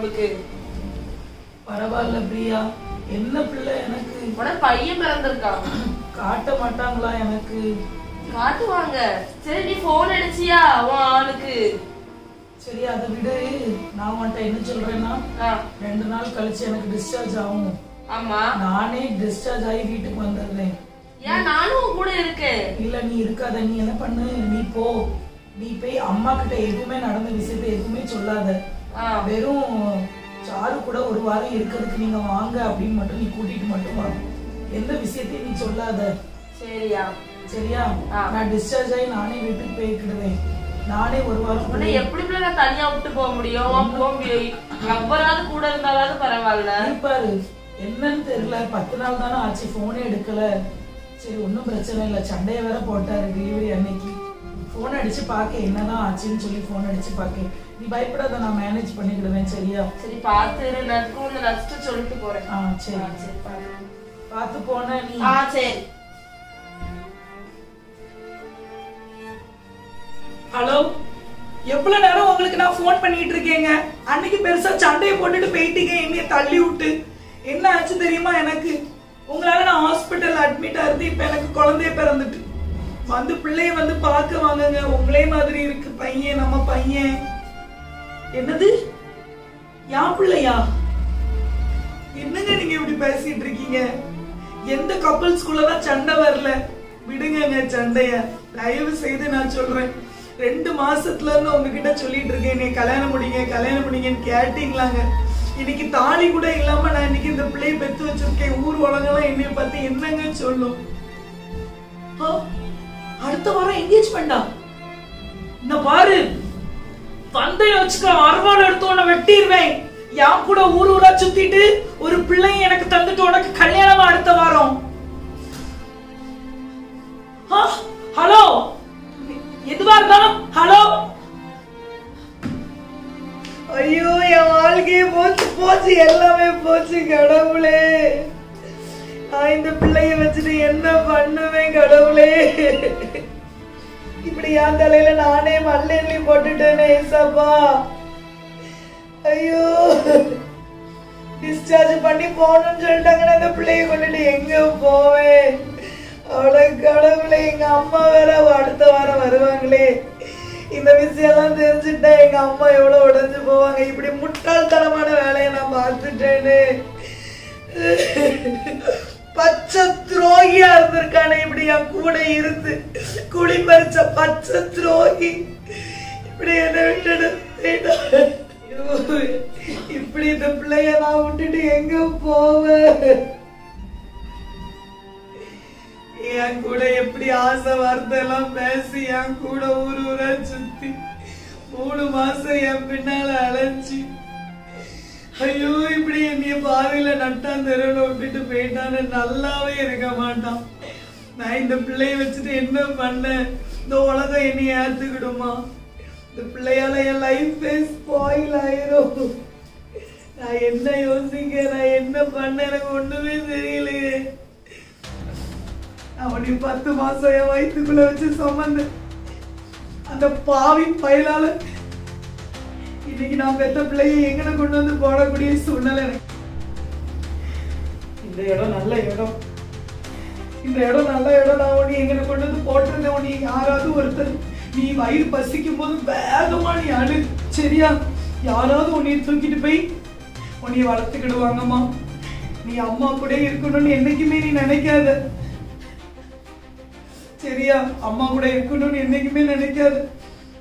உடம்புக்கு. பரவாயில்ல பிரியா, என்ன பிள்ளை எனக்கு. உனக்கு பையன் பிறந்திருக்கான். காட்ட மாட்டாங்களா எனக்கு? காட்டுவாங்க. சரி நீ போன் அடிச்சியா உன் ஆளுக்கு? சரி அதை விடு. நான் உன்கிட்ட என்ன சொல்றேன்னா 2 நாள் கழிச்சு எனக்கு டிஸ்சார்ஜ் ஆகும். ஆமா, நானே டிஸ்சார்ஜ் ஆகி வீட்டுக்கு வந்துடுறேன். ஏன் நானும் கூட இருக்கேன். இல்ல நீ இருக்காத, நீ என்ன பண்ணு, நீ போ. நீ போய் அம்மா கிட்ட எதுவுமே நடந்த விஷயத்த எதுவுமே சொல்லாத. வெறும் சாரு கூட 1 வாரம் இருக்கிறதுக்கு நீங்க வாங்க அப்படின்னு மட்டும் நீ கூட்டிட்டு மட்டும் வா. எந்த விஷயத்தையும் நீ சொல்லாத. சரியா? சரியா? நான் டிஸ்சார்ஜ் ஆகி நானே வீட்டுக்கு போய்க்கிடுவேன். நானே 1 வாரம். எப்படி நான் தனியா விட்டு போக முடியும்? எவ்வராது கூட இருந்தாலாவது பரவாயில்ல. பாரு என்னன்னு தெரியல, 10 நாள் தானே ஆச்சு, போனே எடுக்கல. சரி ஒன்னும் பிரச்சனை இல்ல. சண்டைய வேற போட்டாரு டெலிவரி அன்னைக்கு. போன் அடிச்சு பாக்க என்னதான் ஆச்சுன்னு சொல்லி போன் அடிச்சு பாக்க. நீ பயப்படாத, நான் மேனேஜ் பண்ணிக்கிடுவேன். சரியா? சரி பாத்து நெக்ஸ்ட் சொல்லிட்டு போறேன். சரி சரி பாத்து போன நீ. சரி. ஹலோ, எவ்வளவு நேரம் உங்களுக்கு நான் போன் பண்ணிட்டு இருக்கேங்க. அன்னைக்கு பெருசா சண்டையை போட்டுட்டு போயிட்டீங்க என்னைய தள்ளி விட்டு. என்ன ஆச்சு தெரியுமா எனக்கு? உங்களால நான் ஹாஸ்பிட்டல் அட்மிட் ஆயிருந்து இப்ப எனக்கு குழந்தைய பிறந்துட்டு வந்து பிள்ளைய வந்து பார்க்க வாங்குங்க. உங்களே மாதிரி இருக்கு பையன், நம்ம பையன். என்னது யான் பிள்ளையா? என்னங்க நீங்க இப்படி பேசிட்டு இருக்கீங்க? எந்த கப்பல்ஸ்குள்ளதான் சண்டை வரல. விடுங்க சண்டைய, தயவு செய்து நான் சொல்றேன். 2 மாசத்துல இருந்து உங்ககிட்ட சொல்லிட்டு இருக்கேன், நீ கல்யாணம் முடிங்கன்னு கேட்டீங்களாங்க. இன்னைக்கு தாலி கூட இல்லாம நான் இன்னைக்கு இந்த பிள்ளைய பெத்து வச்சிருக்கேன். ஊர் உலகெல்லாம் என்னைய பார்த்து என்னங்க சொல்லும்? அடுத்த வாரம் என்கேஜ்மெண்டா? இந்த பாரு, பந்தய வச்சுக்க, அருவாள் எடுத்து உன்னை வெட்டிடுவேன். யான் கூட ஊரா சுத்திட்டு ஒரு பிள்ளைய எனக்கு தந்துட்டு உனக்கு கல்யாணமா அடுத்த வாரம்? ஹலோ, எதுவா இருந்தாலும் ஹலோ. ஐயோ, என் வாழ்க்கையே போச்சு, எல்லாமே போச்சு கடவுளே. நான் இந்த பிள்ளைய வச்சுட்டு என்ன பண்ணுவேன் கடவுளே? இப்படி என் தலையில நானே மல்லி போட்டுட்டேனே ஏசப்பா. ஐயோ, டிஸ்சார்ஜ் பண்ணி போகணும்னு சொல்லிட்டாங்கன்னா இந்த பிள்ளைய கொண்டுட்டு எங்க போவேன்? அவள கடவுளே, எங்க அம்மா வேற அடுத்த வாரம் வருவாங்களே. இந்த விஷயம் எல்லாம் தெரிஞ்சுட்டா எங்க அம்மா எவ்வளவு உடைஞ்சு போவாங்க. இப்படி முட்டாள்தனமான வேலையை நான் பார்த்துட்டேன்னு. பச்சை துரோகியா இருந்திருக்கானே இப்படி என் கூட இருந்து குழி பறிச்ச பச்சை துரோகி இப்படி என்ன விட்டுட்டு இப்படி இந்த பிள்ளைய நான் விட்டுட்டு எங்க போவேன்? என் கூட எப்படி ஆசை வார்த்தை எல்லாம் பேசி என் கூட ஊரா சுத்தி 3 மாசம் என் பின்னால அலைஞ்சி, ஐயோ இப்படி என்னைய பாதையில நட்டான் தெருவில் விட்டுட்டு போயிட்டான்னு நல்லாவே இருக்க மாட்டான். நான் இந்த பிள்ளைய வச்சுட்டு என்ன பண்ண? இந்த உலகம் என்னைய ஏத்துக்கிடுமா? இந்த பிள்ளையால என் லைஃப் ஸ்பாயில் ஆயிரும். நான் என்ன யோசிக்க, நான் என்ன பண்ண, எனக்கு ஒண்ணுமே தெரியலையே. அவனை 10 மாசம் என் வயிற்றுக்குள்ள வச்சு சுமந்து அந்த பாவி பயலால இன்னைக்கு நான் பெத்த பிள்ளையை எங்கன கொண்டு வந்து போடக்கூடிய சூழ்நிலை. இந்த இடம் நல்ல இடம், இந்த இடம் நல்ல இடம். நான் உன்னை எங்கன கொண்டு வந்து போட்டிருந்தேன். உன்னை யாராவது ஒருத்தர் நீ வயிறு பசிக்கும் போது வேகமா நீ அழு, சரியா? யாராவது உன்னை தூக்கிட்டு போய் உன்னை வளர்த்துக்கிடுவாங்கம்மா. நீ அம்மா கூட இருக்கணும்னு என்னைக்குமே நீ நினைக்காத, சரியா? அம்மா கூட இருக்கணும்னு என்னைக்குமே நினைக்காது.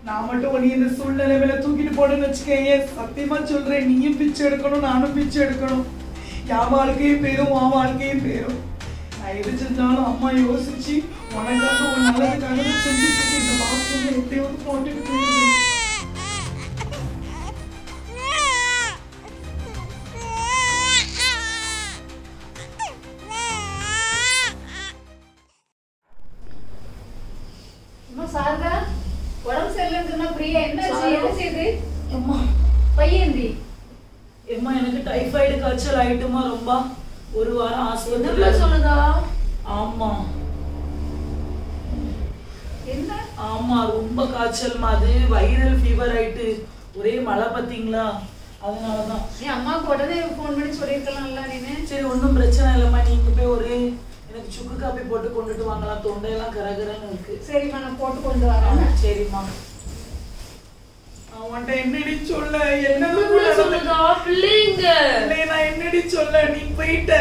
நான் மட்டும் உன்னை இந்த சூழ்நிலையில தூக்கிட்டு போடுன்னு வச்சுக்கேன். சத்தியமா சொல்றேன், நீயும் பிச்சை எடுக்கணும், நானும் பிச்சை எடுக்கணும். என் வாழ்க்கையும் போயிரும், உன் வாழ்க்கையும் போயிரும். நான் எது செஞ்சாலும் அம்மா யோசிச்சு உனக்காக ஒரு நல்லதுக்காக செஞ்சுட்டு இந்த பாசம் எப்படியாவது போட்டுட்டு போயிருந்தேன். உடம்பு சரியில்லைன்னு பிரியா என்ன செய்யுது? அம்மா பையன்டி அம்மா எனக்கு டைஃபாய்டு காய்ச்சல் ஆயிட்டுமா. ரொம்ப 1 வாரம் ஆஸ்பத்திரியில சொல்லுதா? ஆமா என்ன? ஆமா ரொம்ப காய்ச்சல், அது வைரல் ஃபீவர் ஆயிட்டு. ஒரே மழை பாத்தீங்களா? அதனாலதான். நீ அம்மாவுக்கு உடனே ஃபோன் பண்ணி சொல்லிருக்கலாம்ல நீனு. சரி ஒன்றும் பிரச்சனை இல்லைம்மா, நீங்க போய் ஒரு எனக்கு சுக்கு காப்பி போட்டு கொண்டுட்டு வாங்கலாம், தொண்டையெல்லாம் கரகரன்னு இருக்கு. சரிம்மா நான் போட்டு கொண்டு வரேன். சரிம்மா. அவன்கிட்ட என்னடி சொல்ல, பிள்ளைங்க நான் என்னடி சொல்ல, நீ போயிட்ட.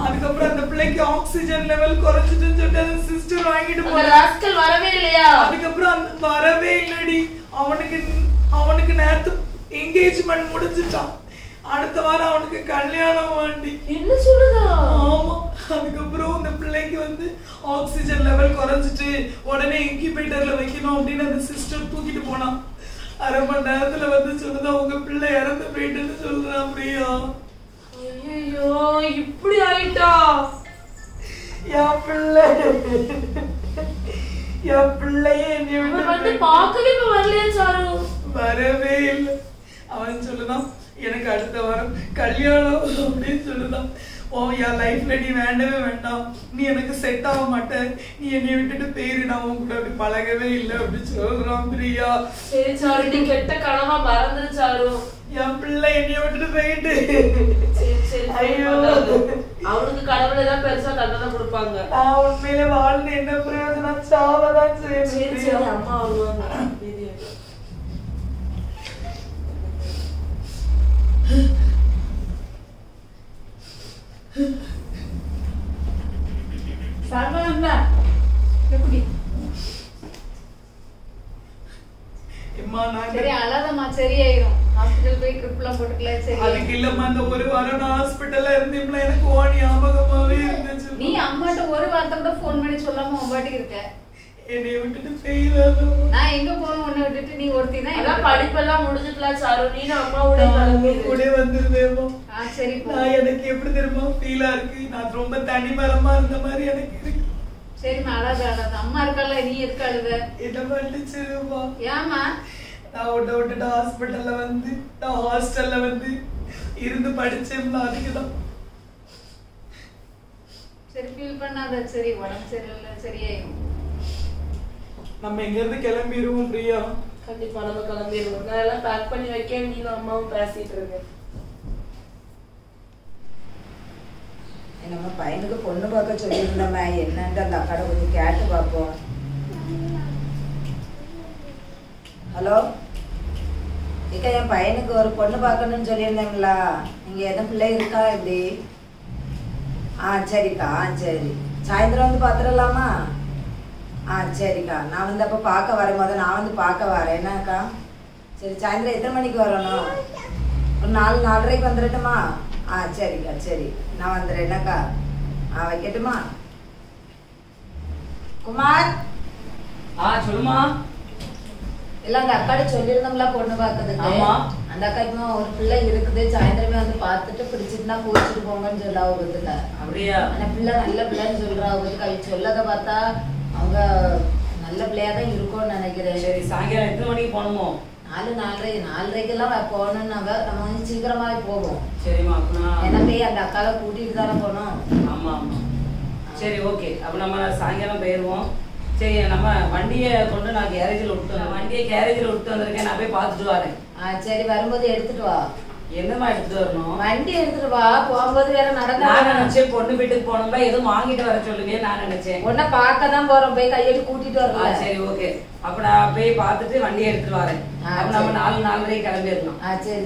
அதுக்கப்புறம் அந்த பிள்ளைக்கு ஆக்சிஜன் லெவல் குறைஞ்சிட்டுன்னு சொல்லிட்டு அந்த சிஸ்டர் வாங்கிட்டு போறாங்க. வரவே இல்லையா? அதுக்கப்புறம் அந்த வரவே இல்லடி. அவனுக்கு நேரத்து என்கேஜ்மெண்ட் முடிஞ்சிட்டான். அடுத்த வாரம் அவனுக்கு கல்யாணம் வாண்டி. என்ன சொல்லுதா? ஆமா. அதுக்கப்புறம் இந்த பிள்ளைக்கு வந்து ஆக்சிஜன் லெவல் குறைஞ்சிட்டு உடனே இன்குபேட்டர்ல வைக்கணும் அப்படின்னு அந்த சிஸ்டர் தூக்கிட்டு போனான். அரை மணி நேரத்துல வந்து சொல்லுதா உங்க பிள்ளை இறந்து போயிட்டுன்னு சொல்றான். பிரியா ஐயோ இப்படி ஆயிட்டா? என் பிள்ளையே வந்து பார்க்கவே இப்ப வரலையா சாரு? வரவே இல்லை. அவன் சொல்லுதான் எனக்கு அடுத்த வாரம் கல்யாணம் அப்படின்னு சொல்லுதான். என் லைஃப்ல நீ வேண்டவே வேண்டாம், நீ எனக்கு செட் ஆக மாட்ட, நீ என்னை விட்டுட்டு பேரு, நான் உன் கூட அப்படி பழகவே இல்லை அப்படின்னு சொல்றான். பிரியா சரி சாரு, நீ கெட்ட கனவா மறந்துருச்சாரு. என் பிள்ளை என்னைய விட்டுட்டு போயிட்டு. ஐயோ அவனுக்கு கடவுள் ஏதாவது பெருசா தண்டனை கொடுப்பாங்க. நான் உண்மையில வாழ்ந்து என்ன பிரயோஜனம், சாவதான் செய்யணும். அம்மா வருவாங்க. சரி அழாதம்மா, சரியாயிரும். ஹாஸ்பிடல் போய் ட்ரிப்லாம் போட்டுக்கலாம். சரி அதுக்கு இல்லம்மா, அந்த ஒரு வாரம் நான் ஹாஸ்பிட்டல்ல இருந்தேன்ல, எனக்கு ஓடி ஞாபகமாவே இருந்துச்சு. நீ அம்மாட்ட ஒரு வார்த்தை கூட ஃபோன் பண்ணி சொல்லாம உன் பாட்டுக்கு இருக்க. என்னைய விட்டுட்டு போயிடாத. நான் எங்க போறேன் உன்னை விட்டுட்டு? நீ ஒருத்தி தான். எல்லாம் படிப்பெல்லாம் முடிஞ்சுக்கலாம் சாரு, நீ அம்மாவோட கூட வந்துருவேமோ. சரி நான் எனக்கு எப்படி தெரியுமா ஃபீலா இருக்கு, நான் ரொம்ப தனிமரமா இருந்த மாதிரி எனக்கு இருக்கு. சரிம்மா அழாத அழாத. அம்மா இருக்கல, நீ எதுக்கு அழுத? என்ன பண்ணிச்சிருமா? ஏமா நான் விட்டுட்டு ஹாஸ்பிட்டல்ல வந்து நான் ஹாஸ்டல்ல வந்து இருந்து படிச்சேன்ல, அதுக்குதான். சரி ஃபீல் பண்ணாத. சரி உடம்பு சரியில்லை, சரியாயிரும். நம்ம எங்க இருந்து கிளம்பிடுவோம் பிரியா. கண்டிப்பா நம்ம கிளம்பிடுவோம். நான் எல்லாம் பேக் பண்ணி வைக்க, நீனும் அம்மாவும் பேசிட்டு இருக்கு. நம்ம பையனுக்கு பொண்ணு பார்க்க சொல்லியிருந்தோமே, என்னன்ட்டு அந்த அக்காட கொஞ்சம் கேட்டு பார்ப்போம். ஹலோ இக்கா, என் பையனுக்கு ஒரு பொண்ணு பார்க்கணும்னு சொல்லியிருந்தேங்களா, நீங்கள் எதுவும் பிள்ளை இருக்கா எப்படி? சரிக்கா. சரி சாயந்தரம் வந்து பார்த்துடலாமா? சரிக்கா. நான் வந்து அப்போ பார்க்க வரேன், நான் வந்து பார்க்க வரேன். என்னக்கா? சரி சாயந்தரம் எத்தனை மணிக்கு வரணும்? ஒரு 4-4:30 வந்துடட்டுமா? சரிக்கா. சரி நான் வந்துடுறேன். என்னக்கா? வைக்கட்டுமா? குமார் சொல்லுமா. எல்லாம் அந்த அக்காட சொல்லியிருந்தோம்ல பொண்ணு பார்க்கறதுக்கு. அந்த அக்கா இப்போ ஒரு பிள்ளை இருக்குது, சாயந்தரமே வந்து பார்த்துட்டு பிடிச்சிட்டுனா போச்சுட்டு போங்கன்னு சொல்ல அவங்கத்துல. அப்படியா? அந்த பிள்ளை நல்ல பிள்ளைன்னு சொல்றா அவங்களுக்கு. அவங்க சொல்லதை பார்த்தா அவங்க நல்ல பிள்ளையா தான் இருக்கும்னு நினைக்கிறேன். சரி சாயங்காலம் எத்தனை மணிக்கு போகணுமோ? 4-4:30 போகணும்னாங்க. நம்ம வந்து சீக்கிரமாவே போவோம். சரிம்மா. என்ன போய் அந்த அக்காவை கூட்டிட்டு தானே போகணும். ஆமா ஆமா. சரி ஓகே, அப்ப நம்ம சாயங்காலம் போயிடுவோம். சரி நம்ம வண்டியை கொண்டு நான் கேரேஜில் விட்டு வந்திருக்கேன். நான் போய் பார்த்துட்டு வரேன். சரி வரும்போது எடுத்துட்டு வா. என்னமா எடுத்துட்டு வரணும்? வண்டி எடுத்துட்டு வா. போகும்போது வேற நடந்தா. நான் நினைச்சேன் பொண்ணு வீட்டுக்கு போனோம்ல, எதுவும் வாங்கிட்டு வர சொல்லுங்க நான் நினைச்சேன். உன்னை பார்க்க தான் போறோம், போய் கையெழுத்து கூட்டிட்டு வரலாம். சரி ஓகே, அப்ப நான் போய் பார்த்துட்டு வண்டியை எடுத்துட்டு வரேன். நம்ம 4-4:30 கிளம்பிடலாம். சரி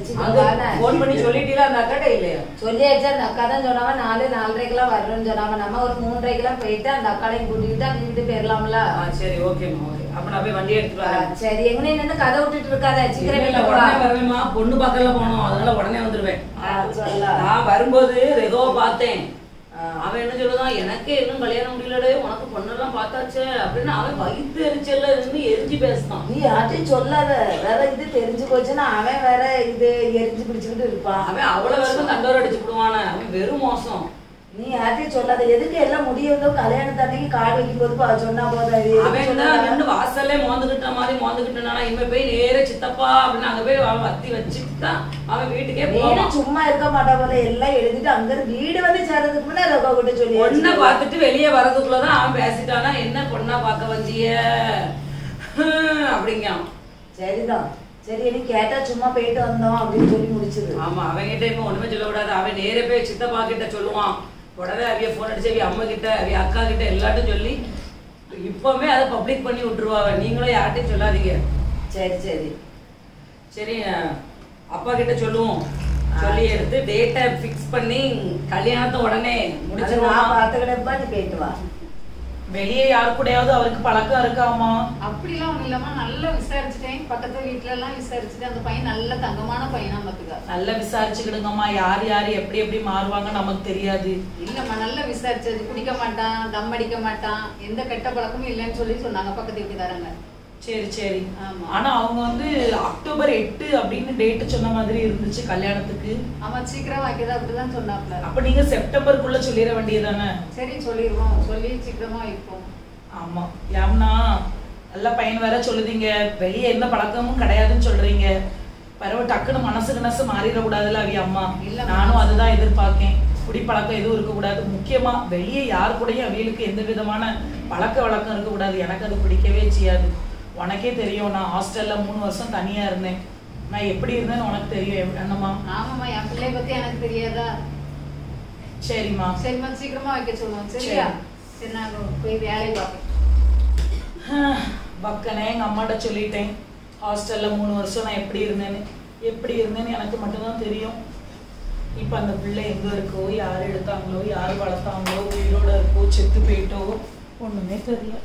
போன் பண்ணி சொல்லிட்டீங்களா அந்த அக்காட்ட? இல்லையா? சொல்லியாச்சு. அந்த அக்கா தான் சொன்னாவ 4-4:30 வரணும்னு சொன்னாவ. நம்ம ஒரு 3:30 போயிட்டு அந்த அக்காலையும் கூட்டிக்கிட்டு அங்க வீட்டு போயிடலாம்ல. சரி ஓகேம்மா. ஓகே, அப்ப நான் போய் வண்டி எடுத்துட்டு வரேன். சரி எங்க நின்று கதை விட்டுட்டு இருக்காத, சீக்கிரம் உடனே வருவேமா. பொண்ணு பக்கத்துல போனோம், அதனால உடனே வந்துருவேன். நான் வரும்போது ஏதோ பார்த்தேன். அவன் என்ன சொல்லுதான், எனக்கு இன்னும் கல்யாணம் முடியலடே, உனக்கு பொண்ணெல்லாம் பார்த்தாச்சு அப்படின்னு அவன் வயிற்று எரிச்சல்ல இருந்து எரிஞ்சு பேசினான். நீ யார்ட்டையும் சொல்லாத, வேற இது தெரிஞ்சு போச்சுன்னா அவன் வேற இது எரிஞ்சு பிடிச்சுக்கிட்டு இருப்பான். அவன் அவ்வளவு வரைக்கும் தண்டோர் அடிச்சு விடுவான. அவன் வெறும் மோசம். நீ யார்ட்டையும் சொல்லாத. எதுக்கு எல்லாம் முடியதோ கல்யாணத்தன்னைக்கு காடு வைக்கும் போது சொன்னா போதும். அவன் வாசல்ல மோந்துகிட்ட மாதிரி மோந்துகிட்டானா, இவன் போய் நேர சித்தப்பா அப்படின்னு அங்க போய் அவன் வத்தி வச்சுட்டான். அவன் வீட்டுக்கே போவான். சும்மா இருக்க மாட்டா போல எல்லாம் எழுதிட்டு அங்க வீடு வந்து சேர்றதுக்கு முன்னாடி அதை கூட சொல்லி பொண்ணை பார்த்துட்டு வெளியே வர்றதுக்குள்ளதான் அவன் பேசிட்டானா, என்ன பொண்ணா பார்க்க வந்திய அப்படிங்க. சரிதான். சரி எனக்கு கேட்டா சும்மா போயிட்டு வந்தோம் அப்படின்னு சொல்லி முடிச்சது. ஆமா அவங்கிட்ட இன்னும் ஒண்ணுமே சொல்லக்கூடாது. அவன் நேர போய் சித்தப்பா கிட்ட சொல்லுவான். உடனே அவிய போன் அடிச்சு அவிய அம்மா கிட்ட அவிய அக்கா கிட்ட எல்லாட்டும் சொல்லி இப்பவுமே அதை பப்ளிக் பண்ணி விட்டுருவாங்க. நீங்களும் யார்ட்டையும் சொல்லாதீங்க. சரி சரி சரி அப்பா கிட்ட சொல்லுவோம். சொல்லி எடுத்து டேட்டை ஃபிக்ஸ் பண்ணி கல்யாணத்தை உடனே முடிச்சிருவோம். பாத்துக்கிட்டப்பா நீ போயிட்டு வா. வெளியே யாரு கூடயாவது அவருக்கு பழக்கம் இருக்காமா? அப்படிலாம் ஒண்ணு இல்லம்மா, நல்லா விசாரிச்சுட்டேன். பக்கத்து வீட்டுல எல்லாம் விசாரிச்சுட்டு அந்த பையன் நல்ல தங்கமான பையனா பாத்துக்க. நல்லா விசாரிச்சுக்கிடுங்கம்மா. யார் யாரு எப்படி எப்படி மாறுவாங்க நமக்கு தெரியாது. இல்லம்மா நல்லா விசாரிச்சது. குடிக்க மாட்டான், தம் அடிக்க மாட்டான், எந்த கெட்ட பழக்கமும் இல்லைன்னு சொல்லி சொன்னாங்க பக்கத்து வீட்டுக்காரங்க. சரி சரி. ஆனா அவங்க வந்து அக்டோபர் 8 அப்படின்னு டேட் சொன்ன மாதிரி இருந்துச்சு கல்யாணத்துக்கு. ஆமா சீக்கிரம் வைக்கதா அப்படிதான் சொன்னாப்ல. அப்ப நீங்க செப்டம்பருக்குள்ள சொல்லிட வேண்டியதானே? சரி சொல்லிடுவோம், சொல்லி சீக்கிரமா வைப்போம். ஆமா ஏம்னா நல்ல பையன் வேற சொல்லுதீங்க, வெளியே எந்த பழக்கமும் கிடையாதுன்னு சொல்றீங்க. பரவ டக்குன்னு மனசு மாறிடக்கூடாதுல்ல அவி அம்மா. நானும் அதுதான் எதிர்பார்க்கேன். குடிப்பழக்கம் எதுவும் இருக்கக்கூடாது. முக்கியமா வெளியே யார் கூடயும் அவியலுக்கு எந்த விதமான பழக்க வழக்கம் இருக்கக்கூடாது. எனக்கு அது பிடிக்கவே செய்யாது. உனக்கே தெரியும், நான் ஹாஸ்டல்ல 3 வருஷம் தனியா இருந்தேன். நான் எப்படி இருந்தேன்னு உனக்கு தெரியும் என்னம்மா? ஆமாம்மா, என் பிள்ளைய பத்தி எனக்கு தெரியாதா? சரிம்மா சரிம்மா சீக்கிரமா வைக்க சொல்லுவோம். சரியா? சரி நாங்க போய் வேலையை பார்ப்போம். பக்கனே எங்க அம்மாட்ட சொல்லிட்டேன், ஹாஸ்டல்ல 3 வருஷம் நான் எப்படி இருந்தேன்னு எனக்கு மட்டும்தான் தெரியும். இப்ப அந்த பிள்ளை எங்க இருக்கோ, யார் எடுத்தாங்களோ, யார் வளர்த்தாங்களோ, உயிரோட இருக்கோ, செத்து போயிட்டோ, ஒண்ணுமே தெரியல.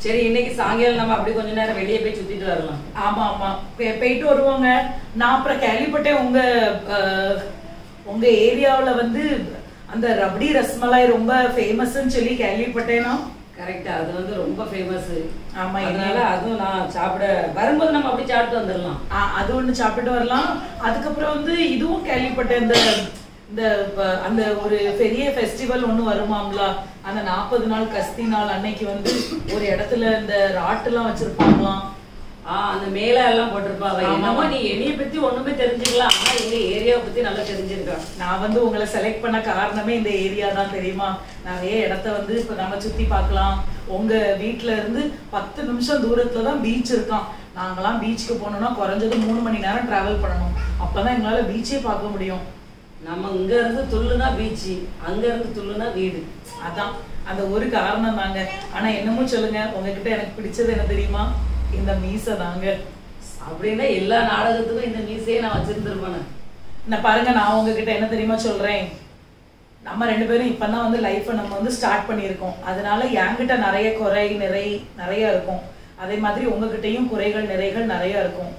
சரி இன்னைக்கு சாயங்காலம் நம்ம அப்படி கொஞ்ச நேரம் வெளியே போய் சுத்திட்டு வரலாம். ஆமா ஆமா போயிட்டு வருவாங்க. நான் அப்புறம் கேள்விப்பட்டேன் உங்க ஏரியாவுல வந்து அந்த ரபடி ரஸ்மலாய் ரொம்ப ஃபேமஸ்ன்னு சொல்லி கேள்விப்பட்டேனா? கரெக்டா, அது வந்து ரொம்ப ஃபேமஸ். ஆமா, அதனால அதுவும் நான் சாப்பிட வரும்போது நம்ம அப்படி சாப்பிட்டு வந்துடலாம். அது ஒண்ணு சாப்பிட்டு வரலாம். அதுக்கப்புறம் வந்து இதுவும் கேள்விப்பட்டேன், இந்த அந்த ஒரு பெரிய ஃபெஸ்டிவல் ஒண்ணு வருமாம்ல, அந்த 40 நாள் கஸ்தி நாள் அன்னைக்கு வந்து ஒரு இடத்துல இந்த ராட்டெல்லாம் வச்சிருப்பாங்களாம். அந்த மேல எல்லாம் போட்டிருப்பாங்க. என்னமோ நீ என்னைய பத்தி ஒண்ணுமே தெரிஞ்சுக்கலாம், ஆனா எங்க ஏரியாவை பத்தி நல்லா தெரிஞ்சிருக்கேன். நான் வந்து உங்களை செலக்ட் பண்ண காரணமே இந்த ஏரியா தான் தெரியுமா? நிறைய இடத்த வந்து இப்ப நம்ம சுத்தி பார்க்கலாம். உங்க வீட்டுல இருந்து 10 நிமிஷம் தூரத்துல தான் பீச் இருக்கான். நாங்கெல்லாம் பீச்சுக்கு போனோம்னா குறைஞ்சது 3 மணி நேரம் டிராவல் பண்ணணும். அப்பதான் எங்களால பீச்சே பார்க்க முடியும். நம்ம இங்க இருந்து துள்ளுனா பீச்சு, அங்க இருந்து துள்ளுனா வீடு. அதான் அந்த ஒரு காரணம் தாங்க. ஆனா என்னமோ சொல்லுங்க, உங்ககிட்ட எனக்கு பிடிச்சது என்ன தெரியுமா? இந்த மீசை தாங்க. அப்படின்னா எல்லா நாடகத்துக்கும் இந்த மீசையை நான் வச்சிருந்துருப்பேன். நான் பாருங்க, நான் உங்ககிட்ட என்ன தெரியுமா சொல்றேன், நம்ம 2 பேரும் இப்பதான் வந்து லைஃப்பை நம்ம வந்து ஸ்டார்ட் பண்ணியிருக்கோம். அதனால என்கிட்ட நிறைய இருக்கும். அதே மாதிரி உங்ககிட்டயும் குறைகள் நிறைகள் நிறைய இருக்கும்.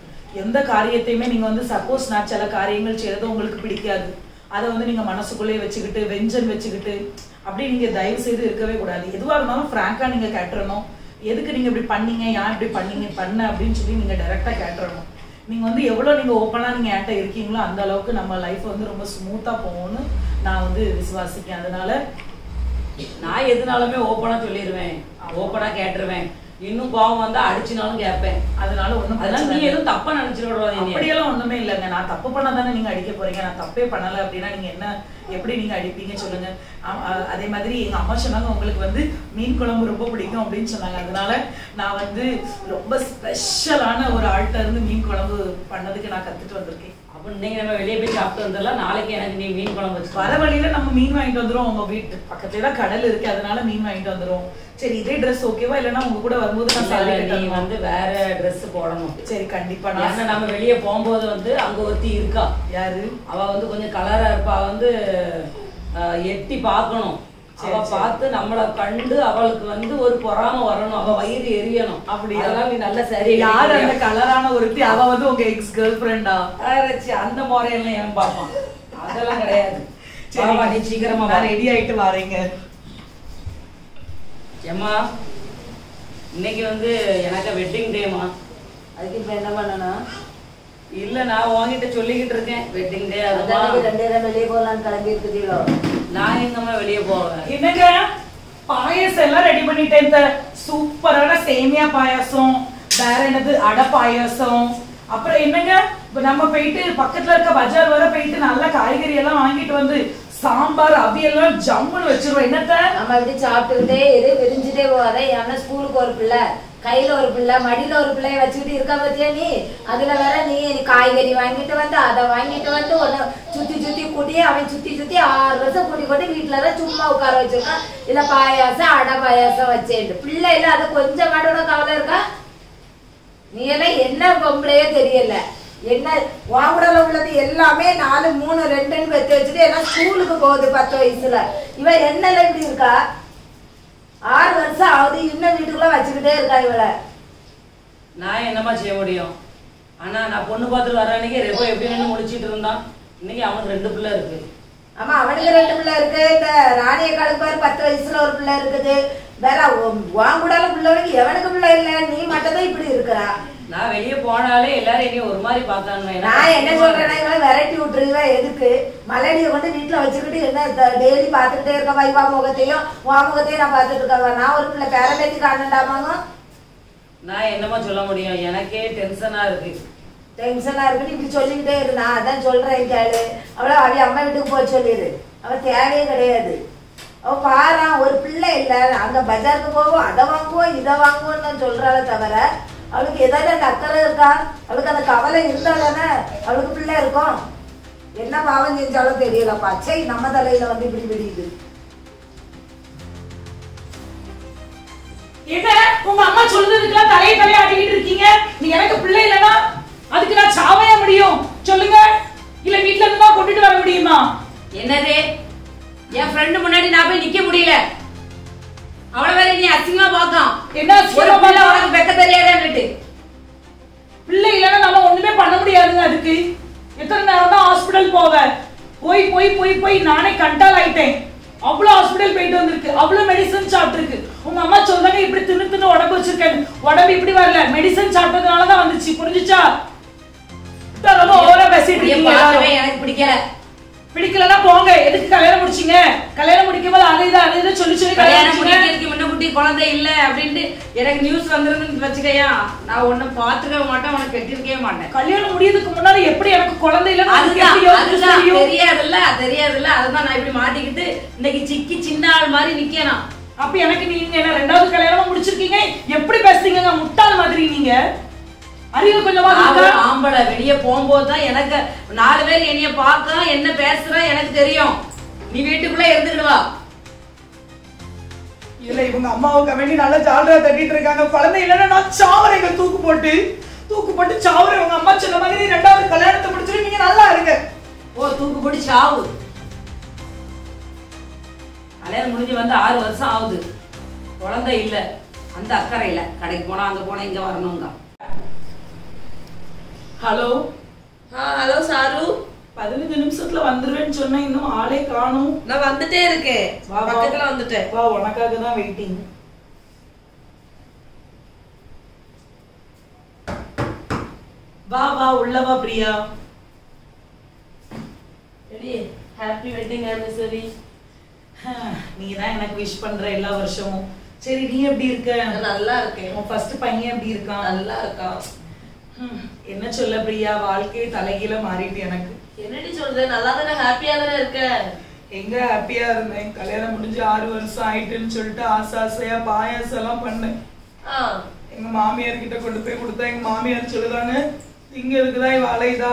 எந்த காரியத்தையுமே நீங்க வந்து சப்போஸ் நான் சில காரியங்கள் செய்யறது உங்களுக்கு பிடிக்காது, அதை வந்து நீங்க மனசுக்குள்ளே வச்சுக்கிட்டு வெஞ்சன் வச்சுக்கிட்டு அப்படி நீங்க தயவு செய்து இருக்கவே கூடாது. எதுவா இருந்தாலும் பிராங்கா நீங்க கேட்டுறணும். எதுக்கு நீங்க இப்படி பண்ணீங்க, ஏன் இப்படி பண்ண அப்படின்னு சொல்லி நீங்க டைரக்டா கேட்டுறணும். நீங்க வந்து எவ்வளவு நீங்க ஓப்பனா நீங்க என்கிட்ட இருக்கீங்களோ அந்த அளவுக்கு நம்ம லைஃப் வந்து ரொம்ப ஸ்மூத்தா போகும்னு நான் வந்து விசுவாசிக்கேன். அதனால நான் எதுனாலுமே ஓப்பனா சொல்லிடுவேன், ஓப்பனா கேட்டுருவேன். இன்னும் கோவம் வந்தா அடிச்சுனாலும் கேட்பேன். அதனால நீ எதுவும் தப்பா நினைச்சிடக்கூடாது. அப்படியெல்லாம் ஒண்ணுமே இல்லைங்க. நான் தப்பு பண்ணாதானே நீங்க அடிக்க போறீங்க. நான் தப்பே பண்ணல அப்படின்னா நீங்க என்ன எப்படி நீங்க அடிப்பீங்க சொல்லுங்க. அதே மாதிரி எங்க அம்மா சொன்னாங்க உங்களுக்கு வந்து மீன் குழம்பு ரொம்ப பிடிக்கும் அப்படின்னு சொன்னாங்க. அதனால நான் வந்து ரொம்ப ஸ்பெஷலான ஒரு ஆள்கிட்ட இருந்து மீன் குழம்பு பண்ணதுக்கு நான் கத்துட்டு வந்திருக்கேன். அப்ப நீங்க நம்ம வெளியே போய் சாப்பிட்டு வந்துடலாம். நாளைக்கு எனக்கு நீ மீன் குழம்பு வச்சு வர வழியில நம்ம மீன் வாங்கிட்டு வந்துடும். உங்க வீட்டு பக்கத்துல தான் கடல் இருக்கு, அதனால மீன் வாங்கிட்டு வந்துடும். சரி இதே ட்ரெஸ் ஓகேவா? இல்லைன்னா உங்க கூட வரும்போது நீ வந்து வேற ட்ரெஸ் போடணும். சரி கண்டிப்பா. நம்ம வெளியே போகும்போது வந்து அங்க ஒருத்தி இருக்கா. யாரு? அவ வந்து கொஞ்சம் கலரா இருப்பா. வந்து எட்டி பார்க்கணும். அவ பார்த்து நம்மளை கண்டு அவளுக்கு வந்து ஒரு பொறாம வரணும், அவ வயிறு எரியணும். அப்படி அதெல்லாம் நீ நல்ல சரி. யாரு அந்த கலரான ஒருத்தி? அவ வந்து உங்க எக்ஸ் கேர்ள் ஃப்ரெண்டா? அந்த முறையெல்லாம் ஏன் பார்ப்பான்? அதெல்லாம் கிடையாது. சரி நீ சீக்கிரமா ரெடி ஆயிட்டு வரீங்க. ஏம்மா இன்னைக்கு வந்து எனக்கு வெட்டிங் டேமா. அதுக்கு இப்ப என்ன பண்ணணும்? இல்ல நான் உங்ககிட்ட சொல்லிக்கிட்டு இருக்கேன் வெட்டிங் டே. அதான் 2 பேரும் வெளியே போகலான்னு கிளம்பி இருக்குதீங்களோ? நான் எங்கம்மா வெளியே போவேன். என்னங்க பாயாசம் எல்லாம் ரெடி பண்ணிட்டேன். இந்த சூப்பரான சேமியா பாயாசம், வேற என்னது அடை பாயாசம். அப்புறம் என்னங்க நம்ம போயிட்டு பக்கத்துல இருக்க பஜார் வர போயிட்டு நல்ல காய்கறி எல்லாம் வாங்கிட்டு வந்து சாம்பார் அவியெல்லாம் ஜம்முன்னு வச்சிருவோம். என்னத்த நம்ம இப்படி சாப்பிட்டுக்கிட்டே விரிஞ்சுட்டே போகாத. ஏன்னா ஸ்கூலுக்கு ஒரு பிள்ளை கையில ஒரு பிள்ளை மடியில ஒரு பிள்ளைய வச்சுக்கிட்டு இருக்க பத்தியா நீ? அதுல வேற நீ காய்கறி வாங்கிட்டு வந்து அதை வாங்கிட்டு வந்து உன்னை சுத்தி சுத்தி கூட்டி அவன் சுத்தி சுத்தி 6 வருஷம் கூட்டி கொண்டு வீட்டுலதான் சும்மா உட்கார வச்சிருக்கான். இல்ல பாயாசம் அடை பாயாசம் வச்சேன் பிள்ளை இல்ல. அது கொஞ்சம் மாட்டோட கவலை இருக்கா? நீ எல்லாம் என்ன பொம்பளையே தெரியல. என்ன வாங்குடல உள்ளது எல்லாமே 4 3 2 வெத்தி வச்சுட்டு எல்லாம் ஸ்கூலுக்கு போகுது 10 வயசுல. இவ என்னல இப்படி இருக்கா? 6 வருஷம் ஆகுது இன்னும் வீட்டுக்குள்ள வச்சுக்கிட்டே இருக்கா இவள. நான் என்னமா செய்ய முடியும்? ஆனா நான் பொண்ணு பார்த்துட்டு வர அன்னைக்கு ரெப்போ எப்படி நின்று முடிச்சிட்டு இருந்தான். இன்னைக்கு அவனுக்கு 2 பிள்ளை இருக்கு. ஆமா அவனுக்கு 2 பிள்ளை இருக்கு. இந்த ராணிய கடுப்பாரு 10 வயசுல ஒரு பிள்ளை இருக்குது. வேற வாங்குடால பிள்ளைக்கு எவனுக்கு பிள்ளை இல்ல. நீ மட்டும் தான் இப்படி இருக்கிறா. நான் வெளியே போனாலே எல்லாரும் என்னைய ஒரு மாதிரி பார்த்தாங்க. நான் என்ன சொல்றேன்னா இவளை விரட்டி விட்டுருவா. எதுக்கு மலடியை கொண்டு வீட்டுல வச்சுக்கிட்டு என்ன டெய்லி பாத்துக்கிட்டே இருக்க வைவா முகத்தையும் வா முகத்தையும் நான் பாத்துட்டு இருக்கவா? நான் ஒரு பிள்ளை பேரம்பேத்தி காணண்டாமாங்க. நான் என்னமா சொல்ல முடியும்? எனக்கே டென்ஷனா இருக்கு. டென்ஷனா இருக்குன்னு இப்படி சொல்லிக்கிட்டே இருந்தா அதான் சொல்றேன் கேளு. அவளை அவ அம்மா வீட்டுக்கு போய் சொல்லிடு. அவ தேவையே கிடையாது. அவ பாரா ஒரு பிள்ளை இல்ல. அங்க பஜாருக்கு போவோம் அதை வாங்குவோம் இதை வாங்குவோம்னு நான் சொல்றாளே தவிர அவளுக்கு ஏதாவது அந்த அக்கறை இருக்கா? அவளுக்கு அந்த கவலை இருந்தா தானே அவளுக்கு பிள்ளை இருக்கும். என்ன பாவம் செஞ்சாலும் தெரியல. பச்சை நம்ம தலையில வந்து இப்படி விடியுது. என்ன உங்க அம்மா சொல்றதுக்கெல்லாம் தலையை ஆட்டிக்கிட்டு இருக்கீங்க? நீ எனக்கு பிள்ளை இல்லனா அதுக்கு நான் சாவைய முடியும் சொல்லுங்க? இல்ல வீட்ல இருந்து தான் கொண்டுட்டு வர முடியுமா? என்னது என் ஃப்ரெண்ட் முன்னாடி நான் போய் நிக்க முடியல. அவளை வேற நீ அசிங்கமா பாக்காம். என்ன உனக்கு வெக்க தெரியாதுன்னுட்டு பிள்ளை இல்லனா நம்ம ஒண்ணுமே பண்ண முடியாதுங்க. அதுக்கு எத்தனை நேரம் தான் ஹாஸ்பிடல் போவேன்? போய் போய் போய் போய் நானே கண்டால் ஆயிட்டேன். அவ்வளவு ஹாஸ்பிடல் போயிட்டு வந்திருக்கு. அவ்வளவு மெடிசன் சாப்பிட்டுருக்கு. உங்க அம்மா சொல்றாங்க இப்படி தின்னு உடம்பு வச்சிருக்கேன். உடம்பு இப்படி வரல மெடிசன் சாப்பிட்டதுனாலதான் வந்துச்சு. புரிஞ்சுச்சா? ரொம்ப ஓவரா பேசிட்டு இருக்கீங்க. எனக்கு பிடிக்கல. பிடிக்கலன்னா போங்க. எதுக்கு கல்யாணம் முடிச்சீங்க? கல்யாணம் முடிக்கும் போது அது இதை சொல்லி சொல்லி கல்யாணம் முடிக்கிறதுக்கு முன்னகுட்டி குழந்தை இல்ல அப்படின்ட்டு எனக்கு நியூஸ் வந்துருதுன்னு வச்சுக்கையா, நான் உன்னை பாத்துக்கவே மாட்டேன், உனக்கு கட்டிருக்கவே மாட்டேன். கல்யாணம் முடியறதுக்கு முன்னாடி எப்படி எனக்கு குழந்தை இல்ல தெரியாதுல்ல. அதுதான் நான் இப்படி மாட்டிக்கிட்டு இன்னைக்கு சிக்கி சின்ன ஆள் மாதிரி நிக்கணும். அப்ப எனக்கு நீங்க என்ன 2வது கல்யாணம் முடிச்சிருக்கீங்க? எப்படி பேசுறீங்க? முட்டாள் மாதிரி நீங்க. அறிவு கொஞ்சமா ஆம்பளை வெளியே போகும்போதுதான் எனக்கு 4 பேர் என்னைய பார்க்க என்ன பேசுற எனக்கு தெரியும். நீ வீட்டுக்குள்ள இருந்துக்கிடுவா. இல்ல இவங்க அம்மாவுக்கு வேண்டி நல்லா ஜாலரா தட்டிட்டு இருக்காங்க. குழந்தை இல்லைன்னா நான் சாவரைங்க தூக்கு போட்டு சாவரை. உங்க அம்மா சொன்ன மாதிரி 2வது கல்யாணத்தை முடிச்சுட்டு நீங்க நல்லா இருங்க. ஓ தூக்கு போட்டு சாவு. கல்யாணம் முடிஞ்சு வந்து 6 வருஷம் ஆகுது. குழந்தை இல்ல. அந்த அக்கறை இல்ல. கடைக்கு போனா அங்க போனா இங்க வரணுங்க. Hello hello sir. 15 நிமிஷத்துல வந்துருவேன்னு சொன்னா இன்னும் ஆளே காணும். நான் வந்துட்டே இருக்கேன். பக்கத்துல வந்துட்டேன். வா உனக்காக தான் வெயிட்டிங். வா வா உள்ள வா பிரியா. Happy wedding anniversary. நீ தான் எனக்கு விஷ் பண்ற எல்லா வருஷமும். சரி நீ எப்படி இருக்க? நல்லா இருக்கேன். உன் ஃபர்ஸ்ட் பையன் எப்படி இருக்கான்? நல்லா இருக்கான். என்ன சொல்ல பிரியா, வாழ்க்கையை தலைகீழ மாறிட்டு எனக்கு. என்னடி சொல்ற? நல்லா தானே ஹாப்பியா தானே இருக்க? எங்க ஹாப்பியா இருந்தேன்? கல்யாணம் முடிஞ்சு 6 வருஷம் ஆயிட்டுன்னு சொல்லிட்டு ஆசையா பாயாசம் எல்லாம் பண்ணேன். எங்க மாமியார் கிட்ட கொண்டு போய் கொடுத்தா எங்க மாமியார் சொல்லுதாங்க இங்க இருக்குதான் இவ அலைதா,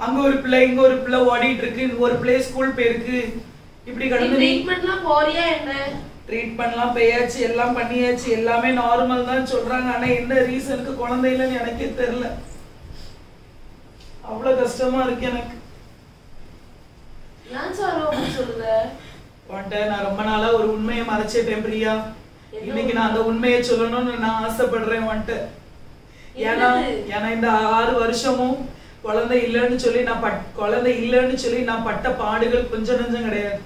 அங்க ஒரு பிள்ளை இங்க ஒரு பிள்ளை ஓடிட்டு இருக்கு, ஒரு பிள்ளை ஸ்கூல் போயிருக்கு. இப்படி கடந்து ட்ரீட்மெண்ட்லாம் போறியா என்ன? ட்ரீட்மெண்ட்லாம் பேயாச்சு, எல்லாம் பண்ணியாச்சு, எல்லாமே நார்மல் தான் சொல்றாங்க. ஆனா என்ன ரீசனுக்கு குழந்தை இல்லைன்னு எனக்கே தெரியல. அவ்வளவு கஷ்டமா இருக்கு எனக்கு. நான் ரொம்ப நாளா ஒரு உண்மையை மறைச்சிட்டேன் பிரியா. இன்னைக்கு நான் அந்த உண்மையை சொல்லணும்னு நான் ஆசைப்படுறேன் வந்துட்டு. ஏன்னா இந்த 6 வருஷமும் குழந்தை இல்லைன்னு சொல்லி நான் பட்ட பாடுகள் கொஞ்சம் நஞ்சம் கிடையாது.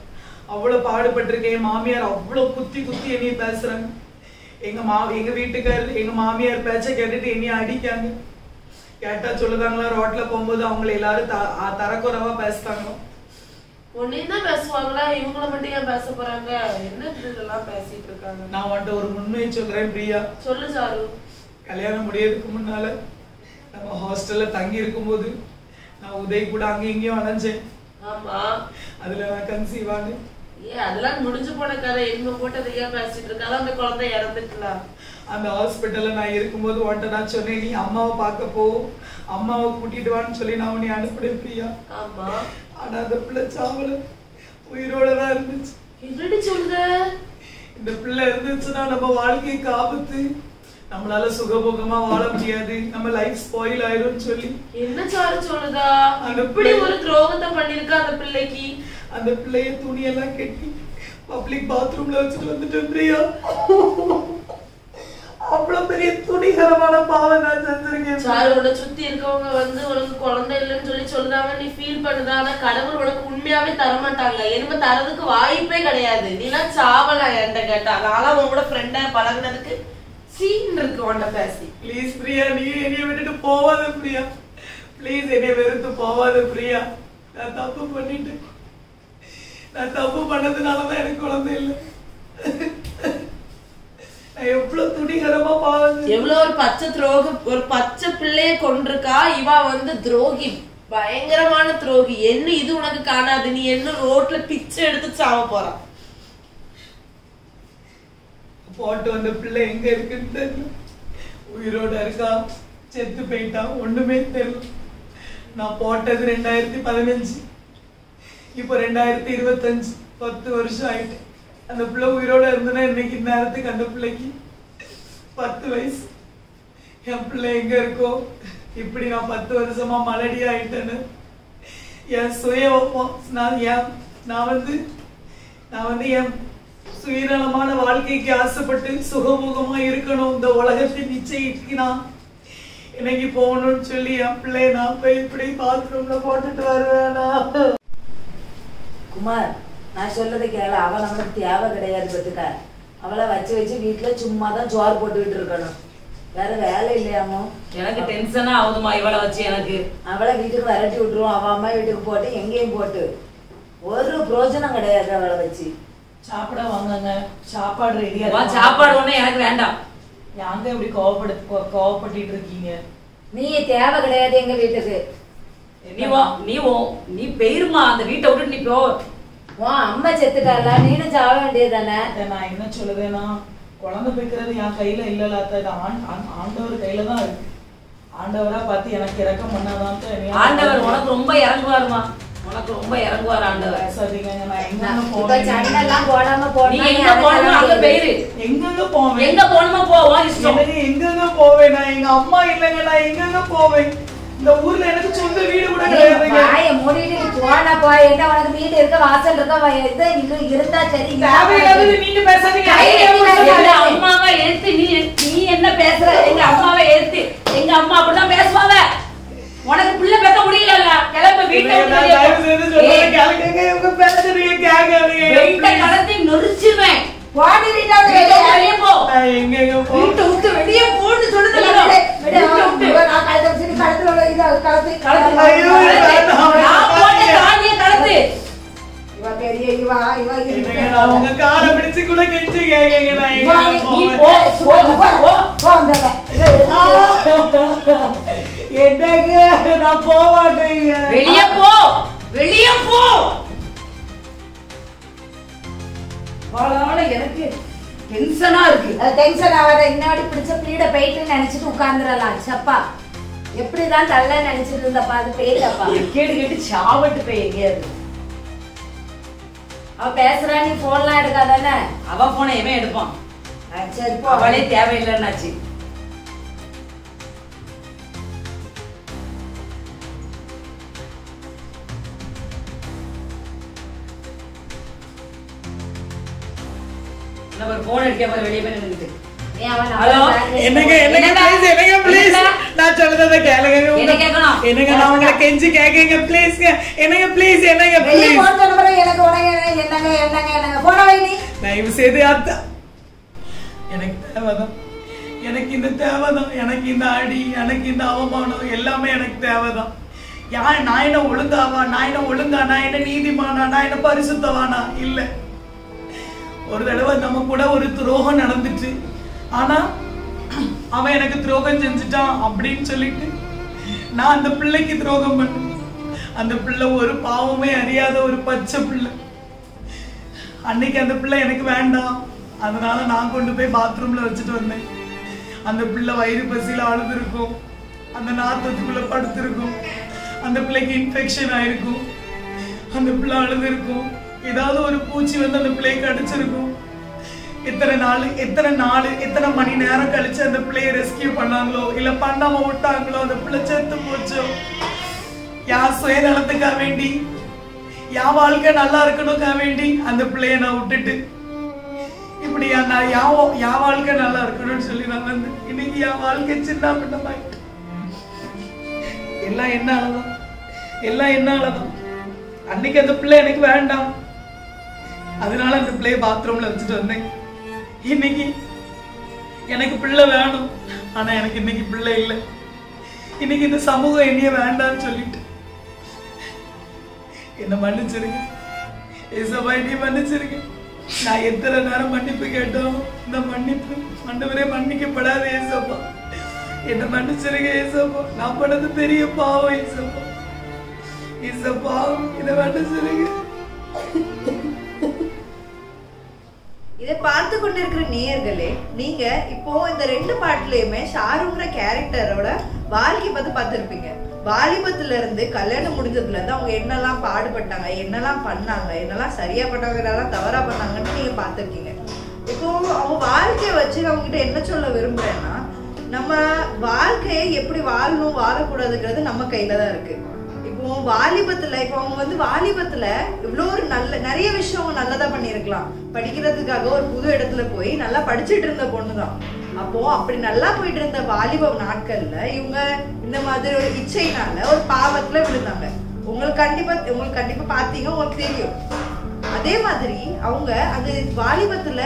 அவ்வளவு பாடுபட்டிருக்கேன். மாமியார் அவ்வளவு குத்தி என்னைய பேசுறாங்க. எங்க வீட்டுக்காரர் எங்க மாமியார் பேச்ச கேட்டுட்டு என்னைய அடிக்காங்க. கேட்டா சொல்லுதாங்களா ரோட்ல போகும்போது அவங்களை எல்லாரும் தரக்குறவா பேசுறாங்க. உன்னையும் தான் பேசுவாங்களா? இவங்கள மட்டும் ஏன் பேச போறாங்க? என்ன இதெல்லாம் பேசிட்டு இருக்காங்க? நான் வந்துட்டு ஒரு உண்மையை சொல்றேன் பிரியா. சொல்லு சாரு. கல்யாணம் முடியறதுக்கு முன்னால நம்ம ஹாஸ்டல்ல தங்கி இருக்கும்போது நான் உதய் கூட அங்கேயும் இங்கேயும் அலைஞ்சேன். ஆமா. அதுல நான் கன்சீவ் ஆனேன். அதெல்லாம் முடிஞ்சு போன கதை. இனிமே போட்டு அதை ஏன் பேசிட்டு இருக்க? அதான் அந்த குழந்தை இறந்துட்டுலாம். அந்த ஹாஸ்பிட்டல்ல நான் இருக்கும்போது உன்ட்ட நான் சொன்னேன், நீ அம்மாவை பார்க்க போ, அம்மாவை கூட்டிட்டு வான்னு சொல்லி நான் உன்னை அனுப்பினேன் பிரியா. ஆமா. ஆனா அந்த பிள்ளை சாவல, உயிரோட தான் இருந்துச்சு. என்னடி சொல்ற? இந்த பிள்ளை இருந்துச்சுன்னா நம்ம வாழ்க்கைக்கு ஆபத்து, நம்மளால சுகபோகமா வாழ முடியாது, நம்ம லைஃப் ஸ்பாயில் ஆயிரும் சொல்லி. என்ன சாரு சொல்லுதா? இப்படி ஒரு துரோகத்தை பண்ணிருக்கா அந்த பிள்ளைக்கு. அந்த பிள்ளைய துணியெல்லாம் கட்டி பப்ளிக் பாத்ரூம்ல வச்சுட்டு வந்துட்டேன் பிரியா. அவ்வளவு பெரிய துணிகரமான பாவம் நான் செஞ்சிருக்கேன். சாரு உன்னை சுத்தி இருக்கவங்க வந்து உனக்கு குழந்தை இல்லைன்னு சொல்லி சொல்றாங்க, நீ ஃபீல் பண்ணுதா? ஆனா கடவுள் உனக்கு உண்மையாவே தரமாட்டாங்க. இனிமே தரதுக்கு வாய்ப்பே கிடையாது. நீலாம் சாவலாம் என்கிட்ட கேட்டா. நான்லாம் உன் கூட ஃப்ரெண்டா பழகுனதுக்கு சீன் இருக்கு உன்ட பேசி. ப்ளீஸ் பிரியா, நீ என்னைய விட்டுட்டு போவாத பிரியா. ப்ளீஸ் என்னைய வெறுத்து போவாத பிரியா. நான் தப்பு பண்ணிட்டேன். நான் தப்பு பண்ணதுனாலதான் எனக்கு குழந்தை இல்லை. நான் எவ்வளவு துணிகரமா பாவம். எவ்வளவு ஒரு பச்சை துரோகம், ஒரு பச்சை பிள்ளைய கொண்டிருக்கா. இவ வந்து துரோகி, பயங்கரமான துரோகி. என்ன இது உனக்கு காணாது? நீ என்ன ரோட்ல பிச்சை எடுத்து சாவ போறா? போட்டு வந்த பிள்ளை எங்க இருக்குன்னு தெரியல. உயிரோட இருக்கா, செத்து போயிட்டா, ஒண்ணுமே தெரியல. நான் போட்டது 2015, இப்போ 2025, 10 வருஷம் ஆயிட்டு. அந்த பிள்ளை உயிரோட இருந்தனா இன்னைக்கு நேரத்துக்கு அந்த பிள்ளைக்கு 10 வயசு. என் பிள்ளை எங்க இருக்கோ? இப்படி நான் 10 வருஷமா மலடி ஆயிட்டேன்னு என் நான் வந்து என் சுயநலமான வாழ்க்கைக்கு ஆசைப்பட்டு சுகமுகமா இருக்கணும், இந்த உலகத்தை நிச்சயிக்கினான் இன்னைக்கு போகணும்னு சொல்லி என் பிள்ளை நான் போய் இப்படி பாத்ரூம்ல போட்டுட்டு வருவேனா? குமார், நான் சொல்லதை கேள. அவள் நம்மளுக்கு தேவை கிடையாது. பத்துக்க அவளை வச்சு வீட்டுல சும்மா தான் சோறு போட்டுக்கிட்டு இருக்கணும். வேற வேலை இல்லையாமோ? எனக்கு டென்ஷனா ஆகுதுமா இவளை வச்சு. எனக்கு அவளை வீட்டுக்கு விரட்டி விட்டுருவோம். அவ அம்மா வீட்டுக்கு போட்டு எங்கேயும் போட்டு ஒரு பிரோஜனம் கிடையாது அவளை வச்சு. சாப்பிட வாங்க, சாப்பாடு ரெடியா. சாப்பாடு ஒண்ணு எனக்கு வேண்டாம். யாங்க இப்படி கோவப்பட்டு இருக்கீங்க? நீ தேவை கிடையாது எங்க வீட்டுக்கு. நீ பெயருமா அந்த வீட்டை விட்டு நீ போ. அம்மா செத்துட்டால, நீனும் சாவ வேண்டியதானே. நான் என்ன சொல்லுவேன்னா, குழந்தை பெக்கிறது என் கையில இல்லல, ஆண்டவர் கையில தான் இருக்கு. ஆண்டவரா பார்த்து எனக்கு இறக்கம் பண்ணாதான். ஆண்டவர் உனக்கு ரொம்ப இறங்குவாருமா, உனக்கு ரொம்ப இறங்குவார் ஆண்டவர். சண்டெல்லாம் போடாம எங்க போகணுமோ போவோம். எங்க போவேன்? நான் எங்க அம்மா இல்லைங்க, நான் எங்க போவேன்? இந்த ஊர்ல எனக்கு சொந்த வீடு கூட கிடையாது. வாயை மூடிட்டு போனா போய். என்ன உனக்கு வீடு இருக்க, வாசல் இருக்க, இருந்தா சரி. நீங்க பேசாதீங்க. அம்மாவை எடுத்து நீ என்ன பேசுற? எங்க அம்மாவை எடுத்து எங்க அம்மா அப்படிதான் பேசுவாங்க. உனக்கு பிள்ளை பெக்க முடியல, கிளம்ப வீட்டை கலத்தி நொறிச்சுவேன். வெளியே போ, வீட்டை விட்டு வெளியே போன்னு சொல்லுது. உங்க காலை பிடிச்சு கூட கெஞ்சி கேக்குங்க. என்னங்க நான் போக மாட்டேங்க. வெளியே போ, வெளியே போ. எனக்கு டென்ஷனா இருக்கு. டென்ஷன் ஆகாத. இன்னொரு பிடிச்ச பீட போயிட்டு நினைச்சிட்டு உட்கார்ந்துடலாம். சப்பா எப்படிதான் தள்ள நினைச்சிட்டு இருந்தப்பா, அது போயிட்டப்பா. கேட்டு கேட்டு சாவட்டு போய் எங்கேயாது. அவ பேசுறா, நீ போன்லாம் எடுக்காதானே? அவ போன எவன் எடுப்பான்? சரி போ. அவளே தேவையில்லைன்னாச்சு. ஒரு போன் அடிக்க போய் வெளியே போய் நின்னுட்டு. என்னங்க ப்ளீஸ் நான் சொல்றத கேளுங்க. என்ன கேட்கணும்? என்னங்க நான் உங்களை கெஞ்சி கேக்குங்க ப்ளீஸ். என்னங்க ப்ளீஸ், என்னங்க ப்ளீஸ். போன் நம்பர் எனக்கு உனக்கு என்னங்க போன வை. நீ தயவு செய்து அத்தா, எனக்கு தேவைதான். எனக்கு இந்த தேவைதான். எனக்கு இந்த அடி, எனக்கு இந்த அவமானம் எல்லாமே எனக்கு தேவைதான். நான் என்ன ஒழுங்காவா? நான் என்ன நீதிமானா? நான் என்ன பரிசுத்தவானா? இல்ல. ஒரு தடவை நம்ம கூட ஒரு துரோகம் நடந்துச்சு. ஆனா அவன் எனக்கு துரோகம் செஞ்சுட்டான் அப்படின்னு சொல்லிட்டு நான் அந்த பிள்ளைக்கு துரோகம் பண்ணேன். அந்த பிள்ளை ஒரு பாவமே அறியாத ஒரு பச்சை பிள்ளை. அன்னைக்கு அந்த பிள்ளை எனக்கு வேண்டாம், அதனால நான் கொண்டு போய் பாத்ரூம்ல வச்சுட்டு வந்தேன். அந்த பிள்ளை வயிறு பசியில அழுதுருக்கும், அந்த நாத்தத்துக்குள்ள படுத்திருக்கும், அந்த பிள்ளைக்கு இன்ஃபெக்ஷன் ஆயிருக்கும், அந்த பிள்ளை அழுதுருக்கும், ஏதாவது ஒரு பூச்சி வந்து அந்த பிள்ளையை கடிச்சிருக்கும். எத்தனை நாள் எத்தனை மணி நேரம் கழிச்சு அந்த பிள்ளையை ரெஸ்கியூ பண்ணாங்களோ இல்ல பண்ணாம விட்டாங்களோ, அந்த பிள்ளை செத்து போச்சோ. யார் சுயநலத்துக்காக வேண்டி, என் வாழ்க்கை நல்லா இருக்கணும்க்காக வேண்டி அந்த பிள்ளைய நான் விட்டுட்டு இப்படி நான் என் வாழ்க்கை நல்லா இருக்கணும்னு சொல்லி நான் வந்து இன்னைக்கு என் வாழ்க்கை சின்ன பின்னமாயிட்டு. எல்லாம் என்னாலதான். அன்னைக்கு அந்த பிள்ளை எனக்கு வேண்டாம், அதனால அந்த பிள்ளைய பாத்ரூம்ல வச்சுட்டு வந்தேன். இன்னைக்கு எனக்கு பிள்ளை வேணும், ஆனா எனக்கு இன்னைக்கு பிள்ளை இல்லை. இன்னைக்கு இந்த சமூகம் என்னைய வேண்டாம்னு சொல்லிட்டு என்ன மன்னிச்சிருங்க ஏசப்பா, என்னைய மன்னிச்சிருங்க. நான் எத்தனை நேரம் மன்னிப்பு கேட்டோம், இந்த மன்னிப்பு ஆண்டவரே மன்னிக்கப்படாத ஏசப்பா, என்ன மன்னிச்சிருங்க ஏசப்பா. நான் பண்ணது பெரிய பாவம் ஏசப்பா, ஏசப்பா இதை மன்னிச்சிருங்க. இதை பார்த்து கொண்டிருக்கிற நேயர்களே, நீங்க இப்போ இந்த 2 பாட்டுலயுமே ஷாருங்கிற கேரக்டரோட வாழ்க்கை பார்த்துருப்பீங்க. வாலிபத்துல இருந்து கல்யாணம் முடிஞ்சதுல இருந்து அவங்க என்னெல்லாம் பாடுபட்டாங்க, என்னெல்லாம் பண்ணாங்க, என்னெல்லாம் சரியா பண்ணாங்க, என்னெல்லாம் தவறா பண்ணாங்கன்னு நீங்க பார்த்துருக்கீங்க. இப்போ அவங்க வாழ்க்கைய வச்சு அவங்க கிட்ட என்ன சொல்ல விரும்புறேன்னா, நம்ம வாழ்க்கையை எப்படி வாழணும் வாழக்கூடாதுங்கிறது நம்ம கையில தான் இருக்கு. இப்போ அவங்க வந்து வாலிபத்துல இவ்வளோ ஒரு நிறைய விஷயம் அவங்க நல்லதா பண்ணிருக்கலாம். படிக்கிறதுக்காக ஒரு புது இடத்துல போய் நல்லா படிச்சுட்டு இருந்த பொண்ணுதான். அப்போ அப்படி நல்லா போயிட்டு இருந்த வாலிப நாட்கள்ல இவங்க இந்த மாதிரி ஒரு இச்சைனால ஒரு பாவத்துல விழுந்தாங்க. உங்களுக்கு கண்டிப்பா பாத்தீங்க, உங்களுக்கு தெரியும். அதே மாதிரி அவங்க அந்த வாலிபத்துல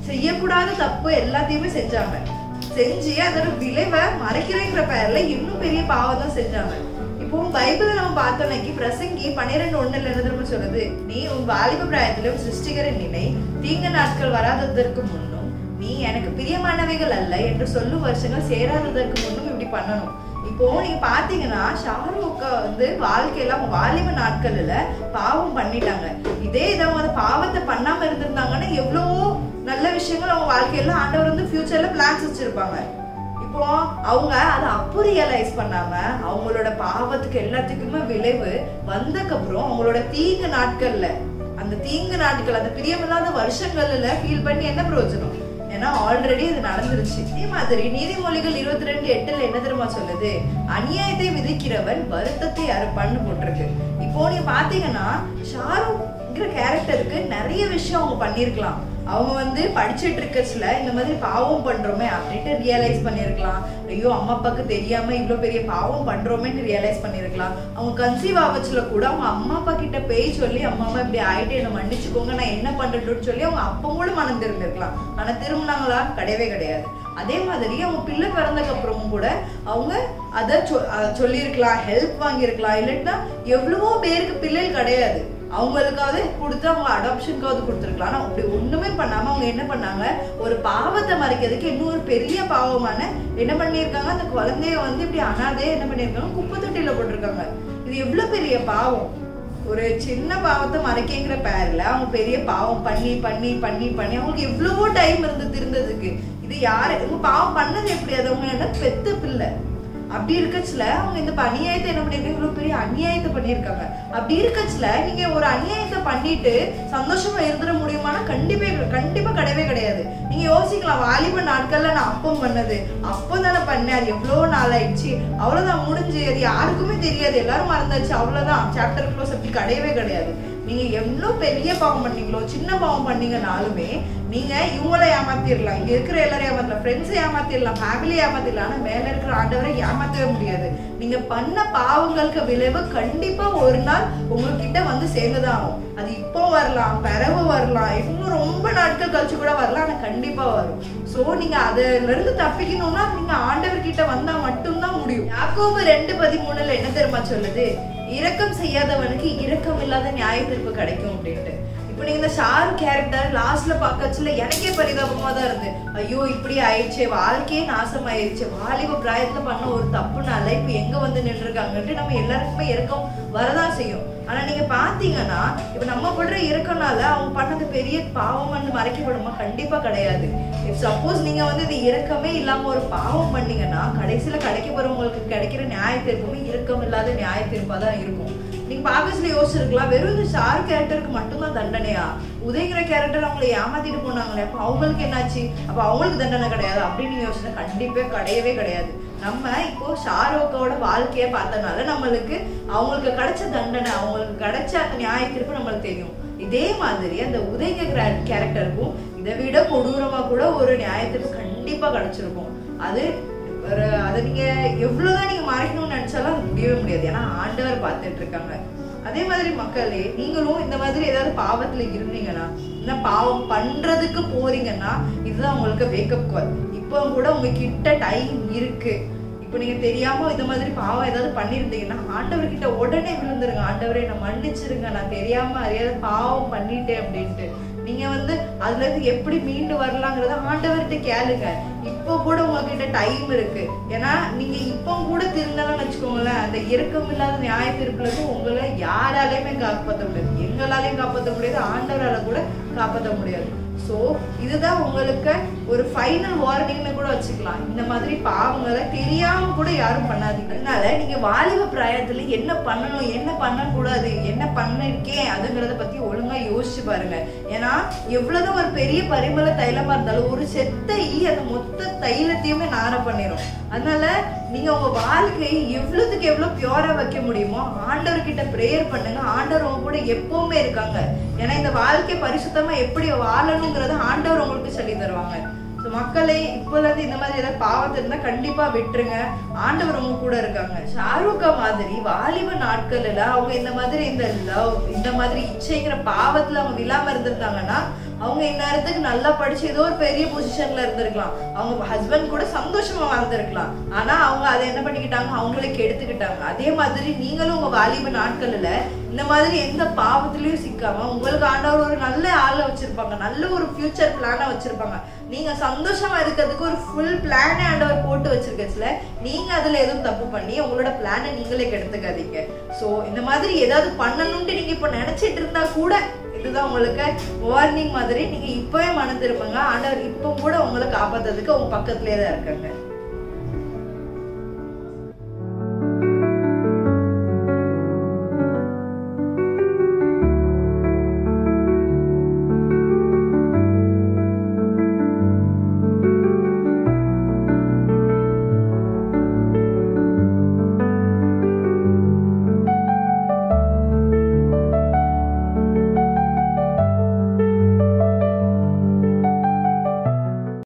செய்யக்கூடாத தப்பு எல்லாத்தையுமே செஞ்சு அதோட விளைவை மறைக்கிறேங்கிற பேர்ல இன்னும் பெரிய பாவம் தான் செஞ்சாங்க. இப்போ பைபிளை நம்ம பார்த்தோம்னாக்கி பிரசங்கி 12:1 என்ன திரும்ப சொல்லுது, நீ உன் வாலிப பிராயத்திலும் சிருஷ்டிகரின் நினை தீங்கு நாட்கள் வராததற்கு முன்னும் நீ எனக்கு பிரியமானவைகள் அல்ல என்று சொல்லும் வருஷங்கள் சேராததற்கு முன்னும் இப்படி பண்ணணும். இப்போ நீங்க பாத்தீங்கன்னா ஷாருக்கா வந்து வாழ்க்கையில அவங்க வாலிப நாட்கள்ல பாவம் பண்ணிட்டாங்க. இதே இதை அவங்க பாவத்தை பண்ணாம இருந்திருந்தாங்கன்னா எவ்வளவோ நல்ல விஷயங்கள் அவங்க வாழ்க்கையில ஆண்டவர் வந்து ஃபியூச்சர்ல பிளான்ஸ் வச்சிருப்பாங்க. இப்போ அவங்க அதை அப்போ ரியலைஸ் பண்ணாம அவங்களோட பாவத்துக்கு எல்லாத்துக்குமே விளைவு வந்தக்கப்புறம் அவங்களோட தீங்கு நாட்கள்ல அந்த பிரியமில்லாத வருஷங்கள்ல ஃபீல் பண்ணி என்ன பிரயோஜனம்? ஏன்னா ஆல்ரெடி இது நடந்துருச்சு. இதே மாதிரி நீதிமொழிகள் 22:8 என்ன தெரியுமா சொல்லுது, அநியாயத்தை விதிக்கிறவன் வருத்தத்தை அறுப்பான்னு போட்டிருக்கு. இப்போ நீங்க பாத்தீங்கன்னா ஷாருங்கிற கேரக்டருக்கு நிறைய விஷயம் அவங்க பண்ணிருக்கலாம். அவங்க வந்து படிச்சுட்டு இருக்கச்சுல இந்த மாதிரி பாவம் பண்றோமே அப்படின்ட்டு ரியலைஸ் பண்ணிருக்கலாம். ஐயோ அம்மா அப்பாவுக்கு தெரியாம இவ்வளவு பெரிய பாவம் பண்றோமேன்னு ரியலைஸ் பண்ணிருக்கலாம். அவங்க கன்சீவ் ஆவச்சுல கூட அவங்க அம்மா அப்பா கிட்ட பேய் சொல்லி அம்மா இப்படி ஆயிட்டு என்ன மன்னிச்சுக்கோங்க, நான் என்ன பண்றேன்னு சொல்லி அவங்க அப்ப கூட மனம் திரும்பிருக்கலாம். ஆனா திரும்பினாங்களா? கிடையவே கிடையாது. அதே மாதிரி அவங்க பிள்ளை பிறந்ததுக்கு அப்புறமும் கூட அவங்க அதை சொல்லியிருக்கலாம், ஹெல்ப் வாங்கியிருக்கலாம். இல்லைன்னா எவ்வளவோ பேருக்கு பிள்ளைகள் கிடையாது, அவங்களுக்காவது கொடுத்து அவங்க அடாப்ஷனுக்காவது கொடுத்துருக்கலாம். ஆனா அப்படி ஒண்ணுமே பண்ணாம அவங்க என்ன பண்ணாங்க, ஒரு பாவத்தை மறைக்கிறதுக்கு இன்னும் ஒரு பெரிய பாவமான என்ன பண்ணிருக்காங்க, அந்த குழந்தைய வந்து இப்படி அனாதையா என்ன பண்ணிருக்காங்க, குப்பை தொட்டியில போட்டிருக்காங்க. இது எவ்வளவு பெரிய பாவம். ஒரு சின்ன பாவத்தை மறைக்கிற பேர்ல அவங்க பெரிய பாவம் பண்ணி பண்ணி பண்ணி பண்ணி அவங்களுக்கு எவ்வளவோ டைம் இருந்து திருந்ததுக்கு. இது யாரு இவங்க பாவம் பண்ணது எப்படி? அது அவங்க என்ன பெத்த பிள்ளை. அப்படி இருக்கச்சுல அவங்க இந்த அநியாயத்தை என்ன பண்ணிருக்காங்க, இவ்வளவு பெரிய அநியாயத்தை பண்ணிருக்காங்க. அப்படி இருக்கச்சுல நீங்க ஒரு அநியாயத்தை பண்ணிட்டு சந்தோஷமா இருந்துட முடியுமானா கண்டிப்பா கிடையவே கிடையாது. நீங்க யோசிக்கலாம், வாலிப நாட்கள்ல நான் அப்பம் பண்ணது அப்பதானே பண்ணேன், அது எவ்வளவு நாள் ஆயிடுச்சு, அவ்வளவுதான் முடிஞ்சு, அது யாருக்குமே தெரியாது, எல்லாரும் மறந்தாச்சு, அவ்வளவுதான் சாப்டர் க்ளோஸ். அப்படி கிடையவே கிடையாது. நீங்க எவ்வளவு பெரிய பாவம் பண்ணீங்களோ சின்ன பாவம் பண்ணீங்கனாலுமே நீங்க இவங்களை ஏமாத்திடலாம், இங்க இருக்கிற எல்லாரும் ஏமாத்தலாம், ஃப்ரெண்ட்ஸை ஏமாத்திடலாம், ஃபேமிலியை ஏமாத்திடலாம். ஆனா மேல இருக்கிற ஆண்டவரை ஏமாத்தவே முடியாது. நீங்க பண்ண பாவங்களுக்கு விளைவு கண்டிப்பா ஒரு நாள் உங்ககிட்ட வந்து சேர்ந்துதான் ஆகும். அது இப்போ வரலாம், பிறகு வரலாம், இன்னும் ரொம்ப நாட்கள் கழிச்சு கூட வரலாம், ஆனா கண்டிப்பா வரும். சோ நீங்க அதுல இருந்து தப்பிக்கணும்னா நீங்க ஆண்டவர் கிட்ட வந்தா மட்டும்தான் முடியும். யாக்கோபு 2:13 என்ன தெரியுமா சொல்லுது, இரக்கம் செய்யாதவனுக்கு இரக்கம் இல்லாத நியாய தீர்ப்பு கிடைக்கும் அப்படின்ட்டு. இப்ப நீங்க இந்த ஷாரு கேரக்டர் லாஸ்ட்ல பாக்கச்சுல எனக்கே பரிதாபமா தான் இருந்து, ஐயோ இப்படி ஆயிடுச்சு, வாழ்க்கையே நாசம் ஆயிடுச்சு, வாலிப பிராயத்துல பண்ண ஒரு தப்புனால இப்ப எங்க வந்து நின்று இருக்காங்கன்ட்டு நம்ம எல்லாருக்குமே இறக்கம் வரதான் செய்யும். ஆனா நீங்க பாத்தீங்கன்னா இப்ப நம்ம படுற இருக்கனால அவங்க பண்ணது பெரிய பாவம் மறைக்கப்படுமா? கண்டிப்பா கிடையாது. இப் சப்போஸ் நீங்க வந்து இது இரக்கமே இல்லாம ஒரு பாவம் பண்ணீங்கன்னா கடைசியில கிடைக்க போறவங்களுக்கு கிடைக்கிற நியாய தீர்ப்புமே இரக்கம் இல்லாத நியாய தீர்ப்பா தான் இருக்கும். நீங்க பாக்கஸ்ல யோசிச்சிருக்கலாம், வெறும் இந்த ஷாரு கேரக்டருக்கு மட்டும்தான் தண்டனையா? உதயங்கிற கேரக்டர் அவங்களை ஏமாத்திட்டு போனாங்களே, அப்ப அவங்களுக்கு என்னாச்சு? அப்ப அவங்களுக்கு தண்டனை கிடையாது அப்படின்னு நீங்க யோசிச்சா கண்டிப்பா கிடையவே கிடையாது. நம்ம இப்போ ஷாருக்கோட வாழ்க்கைய பார்த்தனால நம்மளுக்கு அவங்களுக்கு கிடைச்ச தண்டனை, அவங்களுக்கு கிடைச்ச அந்த நியாய தீர்ப்பு நம்மளுக்கு தெரியும். இதே மாதிரி அந்த உதயங்க கேரக்டருக்கும் இதை விட கொடூரமா கூட ஒரு நியாய தீர்ப்பு கண்டிப்பா கிடைச்சிருக்கும். அதை நீங்க எவ்வளவுதான் நீங்க மறைக்கணும்னு நினைச்சாலும் அது முடியவே முடியாது. ஏன்னா ஆண்டவர் பார்த்துட்டு இருக்காங்க. அதே மாதிரி மக்களே, நீங்களும் இந்த மாதிரி ஏதாவது பாவத்துல இருந்தீங்கன்னா, இந்த பாவம் பண்றதுக்கு போறீங்கன்னா இதுதான் உங்களுக்கு வேக்கப் கால். இப்போ கூட உங்ககிட்ட டைம் இருக்கு. இப்போ நீங்க தெரியாம இந்த மாதிரி பாவம் ஏதாவது பண்ணிருந்தீங்கன்னா ஆண்டவர்கிட்ட உடனே விழுந்துருங்க. ஆண்டவரே நான் மன்னிச்சிருங்க, நான் தெரியாம அறியாத பாவம் பண்ணிட்டேன் அப்படின்ட்டு. நீங்க வந்து அதுல இருந்து எப்படி மீண்டு வரலாங்கிறத ஆண்டவர்கிட்ட கேளுங்க. இப்போ கூட உங்ககிட்ட டைம் இருக்கு. ஏன்னா நீங்க இப்போ கூட திருந்தலாம் வச்சுக்கோங்களேன், அந்த இரக்கம் இல்லாத நியாய தீர்ப்புல இருந்து உங்களை யாராலையுமே காப்பாற்ற முடியாது. எங்களாலையும் காப்பாற்ற முடியாது, ஆண்டவரால கூட காப்பாற்ற முடியாது. சோ இதுதான் உங்களுக்கு ஒரு ஃபைனல் வார்னிங்னு கூட வச்சுக்கலாம். இந்த மாதிரி பாவங்களை தெரியாம கூட யாரும் பண்ணாதீங்க. அதனால நீங்க வாலிப பிராயத்துல என்ன பண்ணணும், என்ன பண்ணக்கூடாது, என்ன பண்ணிருக்கேன் அதுங்கிறத பத்தி ஒழுங்கா யோசிச்சு பாருங்க. ஏன்னா எவ்வளவுதான் ஒரு பெரிய பரிமள தைலமா இருந்தாலும் ஒரு செத்த அந்த மொத்த தைலத்தையுமே நார பண்ணிரும். அதனால நீங்க உங்க வாழ்க்கையை எவ்வளவுக்கு எவ்வளவு பியூரா வைக்க முடியுமோ ஆண்டவர்கிட்ட பிரேயர் பண்ணுங்க. ஆண்டவர் உங்க கூட எப்பவுமே இருக்காங்க. ஏன்னா இந்த வாழ்க்கை பரிசுத்தமா எப்படி வாழணுங்கிறத ஆண்டவர் உங்களுக்கு சொல்லி தருவாங்க. மக்களே, இப்போல இருந்து இந்த மாதிரி ஏதாவது பாவத்தை இருந்தா கண்டிப்பா விட்டுருங்க. ஆண்டவர் உங்க கூட இருக்காங்க. ஷாருக்கா மாதிரி வாலிப நாட்கள்ல அவங்க இந்த மாதிரி இந்த லவ், இந்த மாதிரி இச்சைங்கிற பாவத்துல அவங்க விழாம இருந்திருந்தாங்கன்னா அவங்க இந்நேரத்துக்கு நல்லா படிச்சு ஏதோ ஒரு பெரிய பொசிஷன்ல இருந்திருக்கலாம். அவங்க ஹஸ்பண்ட் கூட சந்தோஷமா வாழ்ந்திருக்கலாம். ஆனா அவங்க அதை என்ன பண்ணிக்கிட்டாங்க, அவங்களே கெடுத்துக்கிட்டாங்க. அதே மாதிரி நீங்களும் உங்க வாலிப நாட்கள்ல இந்த மாதிரி எந்த பாவத்திலயும் சிக்காம உங்களுக்கு ஆண்டவர் ஒரு நல்ல ஆளை வச்சிருப்பாங்க, நல்ல ஒரு ஃபியூச்சர் பிளான வச்சிருப்பாங்க. நீங்க சந்தோஷமா இருக்கிறதுக்கு ஒரு ஃபுல் பிளானே ஆண்டவர் போட்டு வச்சிருக்கச்சுல நீங்க அதுல எதுவும் தப்பு பண்ணி உங்களோட பிளானை நீங்களே கெடுத்துக்காதீங்க. சோ இந்த மாதிரி ஏதாவது பண்ணணும்னு நீங்க இப்ப நினைச்சிட்டு இருந்தா கூட இதுதான் உங்களுக்கு வார்னிங் மாதிரி. நீங்க இப்பவே மனம் திரும்புங்க. ஆண்டவர் இப்போ கூட உங்களை காப்பாத்துறதுக்கு உங்க பக்கத்துலயே தான் இருக்காங்க.